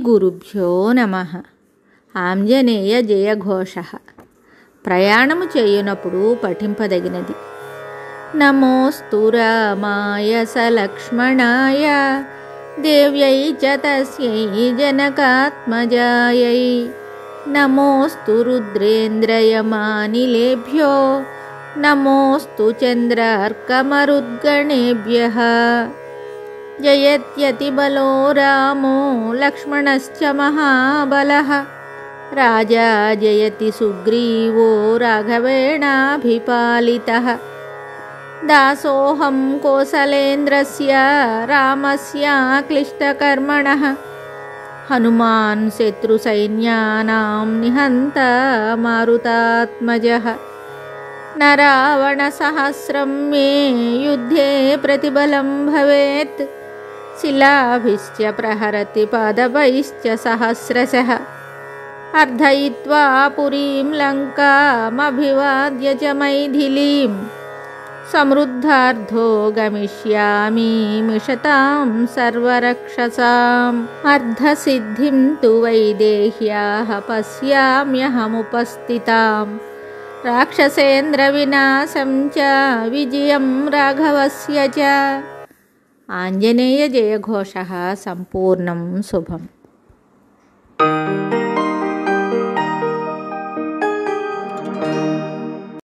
గురుభ్యో నమః. ఆంజనేయ జయఘోష. ప్రయాణము చేయునప్పుడు పఠింపదగినది. నమోస్తు రామాయ సలక్ష్మణాయ దేవ్యై చ తస్యై జనకాత్మజాయై. నమోస్తు రుద్రేంద్రయమానిలేభ్యో నమోస్తు చంద్రార్కమరుద్గణేభ్యః. జయత్యతిబలో రామో లక్ష్మణశ్చ మహాబలః. రాజా జయతి సుగ్రీవో రాఘవేణాభిపాలితః. దాసోహం కోసలేంద్రస్య రామస్యాక్లిష్టకర్మణః. హనుమాన్ శత్రుసైన్యానాం నిహంతా మారుతాత్మజః. న రావణసహస్రం మే యుద్ధే ప్రతిబలం భవేత్. శిలాభిశ్చ ప్రహరతి పాదపైశ్చ సహస్రశః. అర్ధయిత్వా పురీం లంకామభివాద్య చ మైథిలీం. సమృద్ధార్థో గమిష్యామి మిషతాం సర్వరక్షసాం. అర్ధసిద్ధిం తు వైదేహ్యాః పశ్యామ్యహముపస్థితాం. రాక్షసేంద్ర వినాశం చ విజయం రాఘవస్య చ. ఆంజనేయ జయఘోష సంపూర్ణం శుభం.